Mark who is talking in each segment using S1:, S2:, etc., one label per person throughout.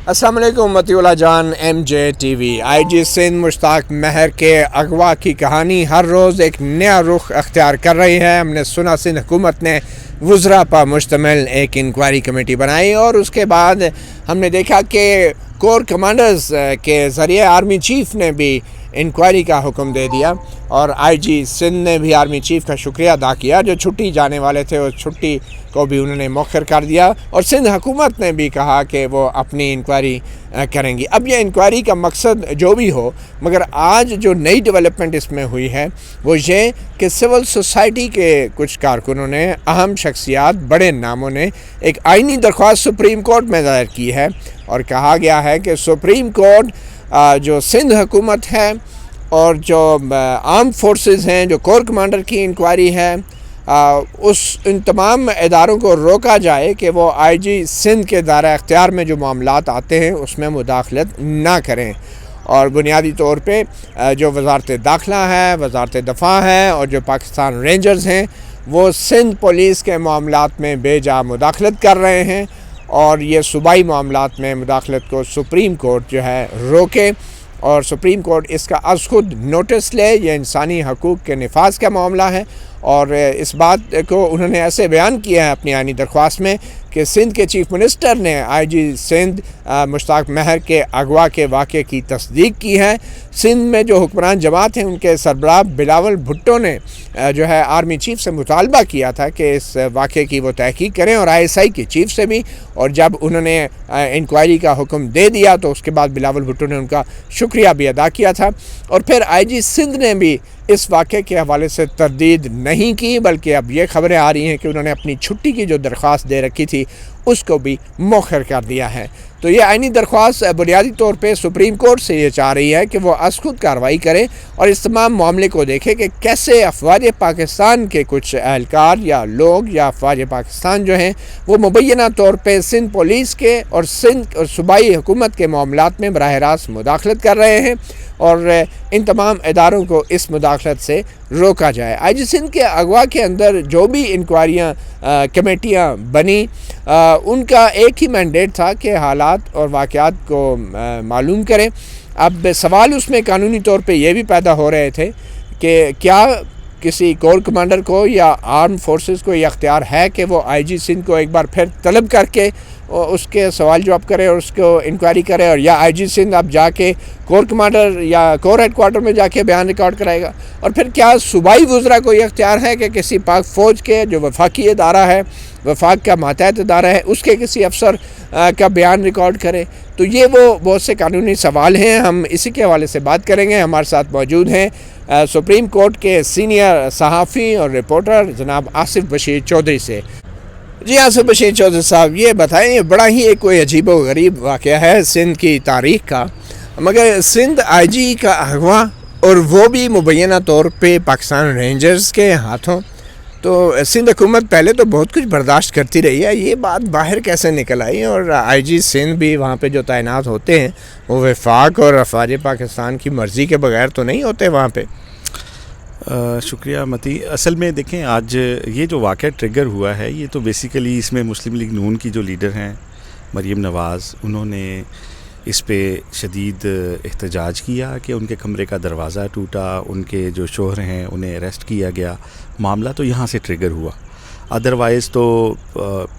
S1: السلام علیکم مطیع جان M J T V. آئی جی سندھ مشتاق مہر کے اغوا کی کہانی ہر روز ایک نیا رخ اختیار کر رہی ہے۔ ہم نے سنا سندھ حکومت نے وزراء پر مشتمل ایک انکوائری کمیٹی بنائی اور اس کے بعد ہم نے دیکھا کہ کور کمانڈرز کے ذریعے آرمی چیف نے بھی انکوائری کا حکم دے دیا اور آئی جی سندھ نے بھی آرمی چیف کا شکریہ ادا کیا۔ جو چھٹی جانے والے تھے اس چھٹی کو بھی انہوں نے مؤخر کر دیا اور سندھ حکومت نے بھی کہا کہ وہ اپنی انکوائری کریں گی۔ اب یہ انکوائری کا مقصد جو بھی ہو، مگر آج جو نئی ڈیولپمنٹ اس میں ہوئی ہے وہ یہ کہ سول سوسائٹی کے کچھ کارکنوں نے، اہم شخصیات، بڑے ناموں نے ایک آئینی درخواست سپریم کورٹ میں دائر کی ہے اور کہا گیا ہے کہ سپریم کورٹ جو سندھ حکومت ہے اور جو آرم فورسز ہیں، جو کور کمانڈر کی انکوائری ہے، ان تمام اداروں کو روکا جائے کہ وہ آئی جی سندھ کے دائرہ اختیار میں جو معاملات آتے ہیں اس میں مداخلت نہ کریں۔ اور بنیادی طور پہ جو وزارت داخلہ ہے، وزارت دفاع ہے اور جو پاکستان رینجرز ہیں وہ سندھ پولیس کے معاملات میں بے جا مداخلت کر رہے ہیں اور یہ صوبائی معاملات میں مداخلت کو سپریم کورٹ جو ہے روکے اور سپریم کورٹ اس کا از خود نوٹس لے۔ یہ انسانی حقوق کے نفاذ کا معاملہ ہے اور اس بات کو انہوں نے ایسے بیان کیا ہے اپنی آئینی درخواست میں کہ سندھ کے چیف منسٹر نے آئی جی سندھ مشتاق مہر کے اغوا کے واقعے کی تصدیق کی ہے۔ سندھ میں جو حکمران جماعت ہیں ان کے سربراہ بلاول بھٹو نے جو ہے آرمی چیف سے مطالبہ کیا تھا کہ اس واقعے کی وہ تحقیق کریں اور آئی ایس آئی کے چیف سے بھی، اور جب انہوں نے انکوائری کا حکم دے دیا تو اس کے بعد بلاول بھٹو نے ان کا شکریہ بھی ادا کیا تھا اور پھر آئی جی سندھ نے بھی اس واقعے کے حوالے سے تردید نہیں کی، بلکہ اب یہ خبریں آ رہی ہیں کہ انہوں نے اپنی چھٹی کی جو درخواست دے رکھی تھی اس کو بھی مؤخر کر دیا ہے۔ تو یہ آئینی درخواست بنیادی طور پہ سپریم کورٹ سے یہ چاہ رہی ہے کہ وہ از خود کارروائی کرے اور اس تمام معاملے کو دیکھے کہ کیسے افواج پاکستان کے کچھ اہلکار یا لوگ یا افواج پاکستان جو ہیں وہ مبینہ طور پہ سندھ پولیس کے اور سندھ اور صوبائی حکومت کے معاملات میں براہ راست مداخلت کر رہے ہیں اور ان تمام اداروں کو اس مداخلت سے روکا جائے۔ آئی جی سندھ کے اغوا کے اندر جو بھی انکوائریاں کمیٹیاں بنی ان کا ایک ہی مینڈیٹ تھا کہ حالات اور واقعات کو معلوم کریں۔ اب سوال اس میں قانونی طور پہ یہ بھی پیدا ہو رہے تھے کہ کیا کسی کور کمانڈر کو یا آرم فورسز کو یہ اختیار ہے کہ وہ آئی جی سندھ کو ایک بار پھر طلب کر کے اس کے سوال جواب کرے اور اس کو انکوائری کرے، اور یا آئی جی سندھ اب جا کے کور کمانڈر یا کور ہیڈ کوارٹر میں جا کے بیان ریکارڈ کرائے گا، اور پھر کیا صوبائی وزراء کو یہ اختیار ہے کہ کسی پاک فوج کے جو وفاقی ادارہ ہے، وفاق کا ماتحت ادارہ ہے، اس کے کسی افسر کا بیان ریکارڈ کرے؟ تو یہ وہ بہت سے قانونی سوال ہیں، ہم اسی کے حوالے سے بات کریں گے۔ ہمارے ساتھ موجود ہیں سپریم کورٹ کے سینئر صحافی اور رپورٹر جناب آصف بشیر چودھری سے۔ جی آصف بشیر چودھری صاحب، یہ بتائیں، یہ بڑا ہی ایک کوئی عجیب و غریب واقعہ ہے سندھ کی تاریخ کا، مگر سندھ آئی جی کا اغوا اور وہ بھی مبینہ طور پہ پاکستان رینجرز کے ہاتھوں، تو سندھ حکومت پہلے تو بہت کچھ برداشت کرتی رہی ہے، یہ بات باہر کیسے نکل آئی؟ اور آئی جی سندھ بھی وہاں پہ جو تعینات ہوتے ہیں وہ وفاق اور افواج پاکستان کی مرضی کے بغیر تو نہیں ہوتے وہاں پہ؟
S2: شکریہ متی۔ اصل میں دیکھیں، آج یہ جو واقعہ ٹریگر ہوا ہے یہ تو بیسیکلی اس میں مسلم لیگ نون کی جو لیڈر ہیں مریم نواز، انہوں نے اس پہ شدید احتجاج کیا کہ ان کے کمرے کا دروازہ ٹوٹا، ان کے جو شوہر ہیں انہیں اریسٹ کیا گیا۔ معاملہ تو یہاں سے ٹریگر ہوا، ادروائز تو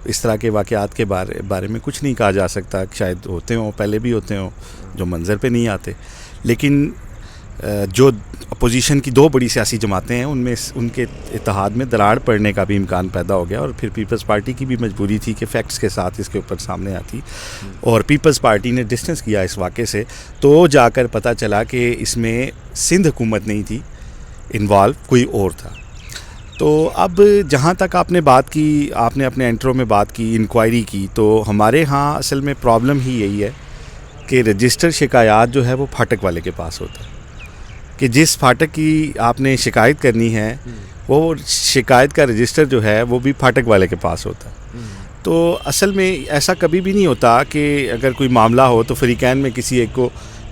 S2: اس طرح کے واقعات کے بارے میں کچھ نہیں کہا جا سکتا، شاید ہوتے ہوں، پہلے بھی ہوتے ہوں جو منظر پہ نہیں آتے، لیکن جو اپوزیشن کی دو بڑی سیاسی جماعتیں ہیں ان میں ان کے اتحاد میں دراڑ پڑنے کا بھی امکان پیدا ہو گیا، اور پھر پیپلز پارٹی کی بھی مجبوری تھی کہ فیکٹس کے ساتھ اس کے اوپر سامنے آتی، اور پیپلز پارٹی نے ڈسٹنس کیا اس واقعے سے، تو جا کر پتہ چلا کہ اس میں سندھ حکومت نہیں تھی انوالو، کوئی اور تھا۔ تو اب جہاں تک آپ نے بات کی، آپ نے اپنے انٹرو میں بات کی، انکوائری کی، تو ہمارے ہاں اصل میں پرابلم ہی یہی ہے کہ رجسٹر شکایات جو ہے وہ پھاٹک والے کے پاس ہوتا ہے، کہ جس پھاٹک کی آپ نے شکایت کرنی ہے وہ شکایت کا رجسٹر جو ہے وہ بھی پھاٹک والے کے پاس ہوتا ہے۔ تو اصل میں ایسا کبھی بھی نہیں ہوتا کہ اگر کوئی معاملہ ہو تو فریقین میں کسی ایک کو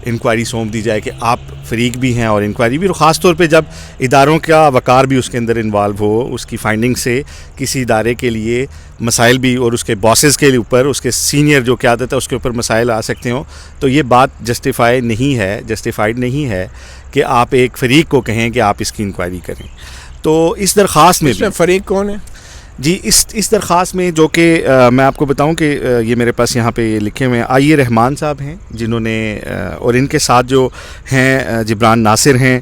S2: انکوائری سونپ دی جائے کہ آپ فریق بھی ہیں اور انکوائری بھی, اور خاص طور پہ جب اداروں کا وقار بھی اس کے اندر انوالو ہو, اس کی فائنڈنگ سے کسی ادارے کے لیے مسائل بھی اور اس کے باسز کے اوپر, اس کے سینئر جو قیادت ہے اس کے اوپر مسائل آ سکتے ہوں, تو یہ بات جسٹیفائڈ نہیں ہے کہ آپ ایک فریق کو کہیں کہ آپ اس کی انکوائری کریں. تو اس درخواست میں
S1: فریق کون ہے؟
S2: جی اس درخواست میں, جو کہ میں آپ کو بتاؤں کہ یہ میرے پاس یہاں پہ لکھے ہوئے ہیں, آئی رحمان صاحب ہیں جنہوں نے, اور ان کے ساتھ جو ہیں جبران ناصر ہیں,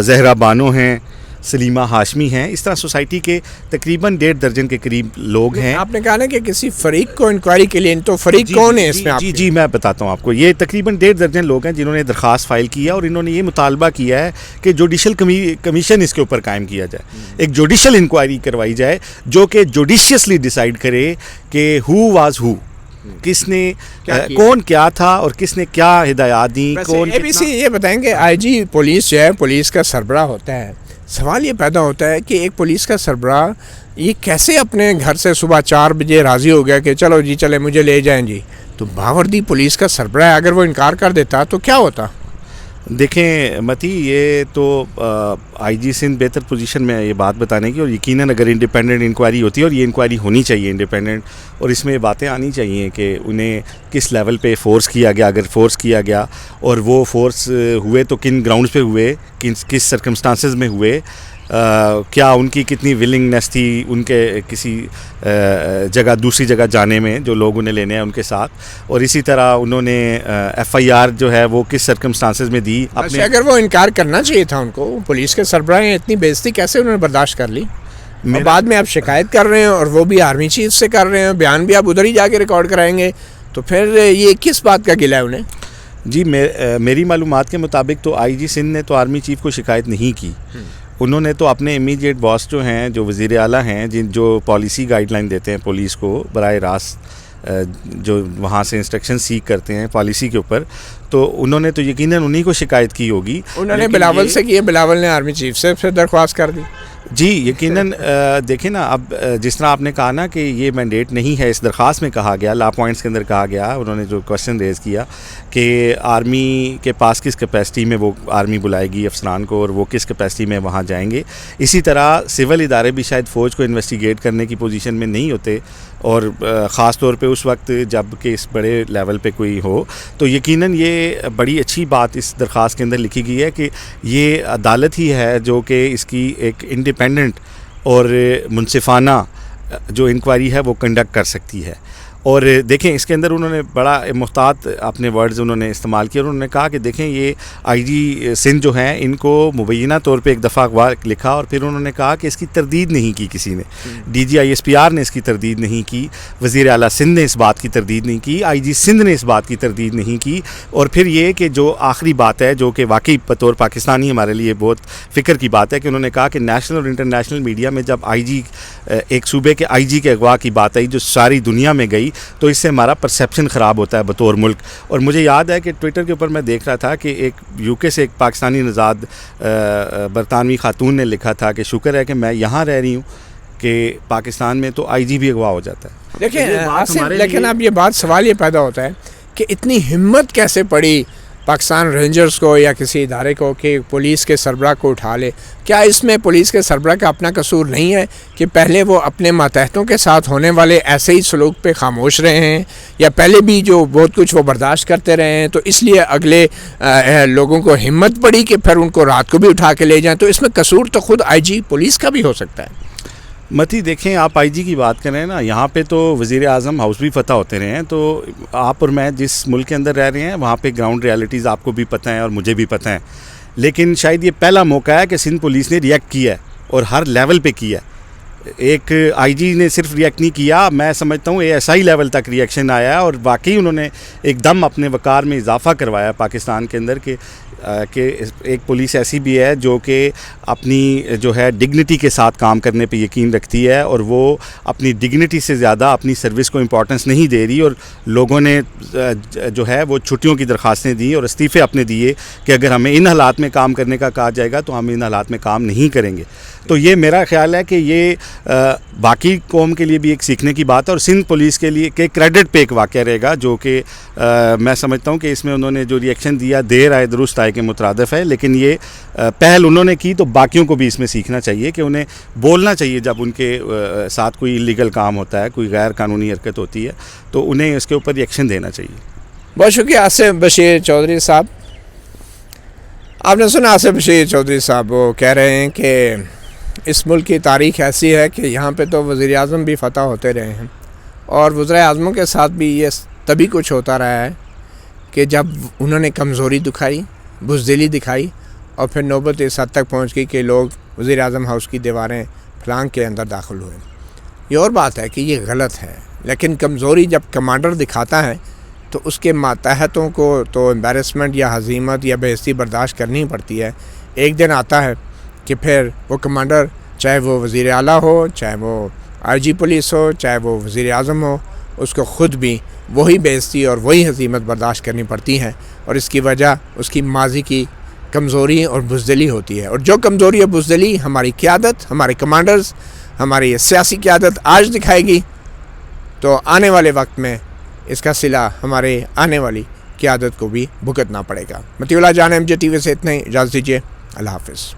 S2: زہرا بانو ہیں, سلیمہ ہاشمی ہیں, اس طرح سوسائٹی کے تقریباً 1.5 درجن کے قریب لوگ ہیں.
S1: آپ نے کہا نا کہ کسی فریق کو انکوائری کے لیے, تو فریق کون ہے اس میں؟
S2: جی میں بتاتا ہوں آپ کو. یہ تقریباً 1.5 درجن لوگ ہیں جنہوں نے درخواست فائل کیا, اور انہوں نے یہ مطالبہ کیا ہے کہ جوڈیشل کمیشن اس کے اوپر قائم کیا جائے, ایک جوڈیشل انکوائری کروائی جائے جو کہ جوڈیشیسلی ڈیسائیڈ کرے کہ ہو واز ہو, کس نے کون کیا تھا اور کس نے کیا ہدایات دیں.
S1: یہ بتائیں کہ آئی جی پولیس جو ہے, پولیس کا سربراہ ہوتا ہے. سوال یہ پیدا ہوتا ہے کہ ایک پولیس کا سربراہ یہ کیسے اپنے گھر سے صبح 4 بجے راضی ہو گیا کہ چلو جی چلے مجھے لے جائیں جی. تو باوردی پولیس کا سربراہ اگر وہ انکار کر دیتا تو کیا ہوتا؟
S2: دیکھیں متی, یہ تو آئی جی سندھ بہتر پوزیشن میں یہ بات بتانے کی, اور یقیناً اگر انڈیپینڈنٹ انکوائری ہوتی ہے, اور یہ انکوائری ہونی چاہیے انڈیپینڈنٹ, اور اس میں باتیں آنی چاہیے کہ انہیں کس لیول پہ فورس کیا گیا, اگر فورس کیا گیا اور وہ فورس ہوئے تو کن گراؤنڈز پہ ہوئے, کس سرکمسٹانسز میں ہوئے, کیا ان کی کتنی ولنگنیس تھی ان کے کسی جگہ دوسری جگہ جانے میں جو لوگ انہیں لینے ہیں ان کے ساتھ, اور اسی طرح انہوں نے ایف آئی آر جو ہے وہ کس سرکمسٹانسز میں دی.
S1: اگر وہ انکار کرنا چاہیے تھا ان کو, پولیس کے سربراہ ہیں, اتنی بےعزتی کیسے انہوں نے برداشت کر لی؟ بعد میں آپ شکایت کر رہے ہیں, اور وہ بھی آرمی چیف سے کر رہے ہیں, بیان بھی آپ ادھر ہی جا کے ریکارڈ کرائیں گے, تو پھر یہ کس بات کا گلہ ہے انہیں؟
S2: جی میری معلومات کے مطابق تو آئی جی سندھ نے تو آرمی چیف کو شکایت نہیں کی. انہوں نے تو اپنے امیڈیٹ باس جو ہیں, جو وزیر اعلیٰ ہیں, جو پالیسی گائیڈ لائن دیتے ہیں پولیس کو براہ راست, جو وہاں سے انسٹرکشن سیکھ کرتے ہیں پالیسی کے اوپر, تو انہوں نے تو یقیناً انہی کو شکایت کی ہوگی.
S1: انہوں نے بلاول سے کی, بلاول نے آرمی چیف سے پھر درخواست کر دی.
S2: جی یقیناً. دیکھیں نا, اب جس طرح آپ نے کہا نا کہ یہ مینڈیٹ نہیں ہے, اس درخواست میں کہا گیا, لا پوائنٹس کے اندر کہا گیا, انہوں نے جو کوشچن ریز کیا کہ آرمی کے پاس کس کیپیسٹی میں وہ آرمی بلائے گی افسران کو, اور وہ کس کیپیسٹی میں وہاں جائیں گے. اسی طرح سول ادارے بھی شاید فوج کو انویسٹیگیٹ کرنے کی پوزیشن میں نہیں ہوتے, اور خاص طور پہ اس وقت جب کہ اس بڑے لیول پہ کوئی ہو. تو یقیناً یہ بڑی اچھی بات اس درخواست کے اندر لکھی گئی ہے کہ یہ عدالت ہی ہے جو کہ اس کی ایک انڈیپینڈنٹ اور منصفانہ جو انکوائری ہے وہ کنڈکٹ کر سکتی ہے. اور دیکھیں اس کے اندر انہوں نے بڑا محتاط اپنے ورڈز انہوں نے استعمال کیا, اور انہوں نے کہا کہ دیکھیں یہ آئی جی سندھ جو ہیں ان کو مبینہ طور پہ ایک دفعہ اخبار لکھا, اور پھر انہوں نے کہا کہ اس کی تردید نہیں کی کسی نے, D G I S P R نے اس کی تردید نہیں کی, وزیر اعلیٰ سندھ نے اس بات کی تردید نہیں کی, آئی جی سندھ نے اس بات کی تردید نہیں کی. اور پھر یہ کہ جو آخری بات ہے جو کہ واقعی بطور پاکستانی ہمارے لیے بہت فکر کی بات ہے کہ انہوں نے کہا کہ نیشنل اور انٹرنیشنل میڈیا میں جب آئی جی ایک صوبے کے آئی جی کے اغوا کی بات آئی جو ساری دنیا میں گئی, تو اس سے ہمارا پرسیپشن خراب ہوتا ہے بطور ملک. اور مجھے یاد ہے کہ ٹویٹر کے اوپر میں دیکھ رہا تھا کہ ایک یو کے سے ایک پاکستانی نژاد برطانوی خاتون نے لکھا تھا کہ شکر ہے کہ میں یہاں رہ رہی ہوں کہ پاکستان میں تو آئی جی بھی اغوا ہو جاتا ہے.
S1: دیکھیں لیکن اب یہ بات سوال یہ پیدا ہوتا ہے کہ اتنی ہمت کیسے پڑی پاکستان رینجرز کو یا کسی ادارے کو کہ پولیس کے سربراہ کو اٹھا لے؟ کیا اس میں پولیس کے سربراہ کا اپنا قصور نہیں ہے کہ پہلے وہ اپنے ماتحتوں کے ساتھ ہونے والے ایسے ہی سلوک پہ خاموش رہے ہیں, یا پہلے بھی جو بہت کچھ وہ برداشت کرتے رہے ہیں, تو اس لیے اگلے لوگوں کو ہمت پڑی کہ پھر ان کو رات کو بھی اٹھا کے لے جائیں؟ تو اس میں قصور تو خود آئی جی پولیس کا بھی ہو سکتا ہے.
S2: متی دیکھیں, آپ آئی جی کی بات کریں نا, یہاں پہ تو وزیر اعظم ہاؤس بھی فتح ہوتے رہے ہیں, تو آپ اور میں جس ملک کے اندر رہ رہے ہیں وہاں پہ گراؤنڈ ریالٹیز آپ کو بھی پتہ ہیں اور مجھے بھی پتہ ہیں. لیکن شاید یہ پہلا موقع ہے کہ سندھ پولیس نے ریئیکٹ کیا ہے, اور ہر لیول پہ کیا ہے. ایک آئی جی نے صرف ریئیکٹ نہیں کیا, میں سمجھتا ہوں ایس آئی لیول تک ریئیکشن آیا ہے, اور واقعی انہوں نے ایک دم اپنے وقار میں اضافہ کروایا پاکستان کے اندر کہ کہ ایک پولیس ایسی بھی ہے جو کہ اپنی جو ہے ڈگنیٹی کے ساتھ کام کرنے پہ یقین رکھتی ہے، اور وہ اپنی ڈگنیٹی سے زیادہ اپنی سروس کو امپورٹنس نہیں دے رہی، اور لوگوں نے جو ہے وہ چھٹیوں کی درخواستیں دی اور استعفے اپنے دیے کہ اگر ہمیں ان حالات میں کام کرنے کا کہا جائے گا تو ہم ان حالات میں کام نہیں کریں گے۔ تو یہ میرا خیال ہے کہ یہ باقی قوم کے لیے بھی ایک سیکھنے کی بات ہے، اور سندھ پولیس کے لیے کہ کریڈٹ پہ ایک واقعہ رہے گا، جو کہ میں سمجھتا ہوں کہ اس میں انہوں نے جو ریئیکشن دیا دیر آئے درست آئے کے مترادف ہے، لیکن یہ پہل انہوں نے کی تو باقیوں کو بھی اس میں سیکھنا چاہیے کہ انہیں بولنا چاہیے جب ان کے ساتھ کوئی انلیگل کام ہوتا ہے، کوئی غیر قانونی حرکت ہوتی ہے تو انہیں اس کے اوپر ریئیکشن دینا چاہیے۔
S1: بہت شکریہ آصف بشیر چودھری صاحب۔ آپ نے سنا آصف بشیر چودھری صاحب وہ کہہ رہے ہیں کہ اس ملک کی تاریخ ایسی ہے کہ یہاں پہ تو وزیر اعظم بھی فتح ہوتے رہے ہیں، اور وزراء اعظموں کے ساتھ بھی یہ تبھی کچھ ہوتا رہا ہے کہ جب انہوں نے کمزوری دکھائی، بزدلی دکھائی، اور پھر نوبت اس حد تک پہنچ گئی کہ لوگ وزیر اعظم ہاؤس کی دیواریں پھلانگ کے اندر داخل ہوئے۔ یہ اور بات ہے کہ یہ غلط ہے، لیکن کمزوری جب کمانڈر دکھاتا ہے تو اس کے ماتحتوں کو تو امبیرسمنٹ یا ہزیمت یا بے عزتی برداشت کرنی پڑتی ہے۔ ایک دن آتا ہے کہ پھر وہ کمانڈر، چاہے وہ وزیر اعلیٰ ہو، چاہے وہ آئی جی پولیس ہو، چاہے وہ وزیر اعظم ہو، اس کو خود بھی وہی بے عزتی اور وہی ہزیمت برداشت کرنی پڑتی ہے، اور اس کی وجہ اس کی ماضی کی کمزوری اور بزدلی ہوتی ہے۔ اور جو کمزوری اور بزدلی ہماری قیادت، ہمارے کمانڈرز، ہماری سیاسی قیادت آج دکھائے گی تو آنے والے وقت میں اس کا صلہ ہمارے آنے والی قیادت کو بھی بھگتنا پڑے گا۔ مطیع اللہ جان، MJ TV سے اتنا ہی، اجازت دیجیے، اللہ حافظ۔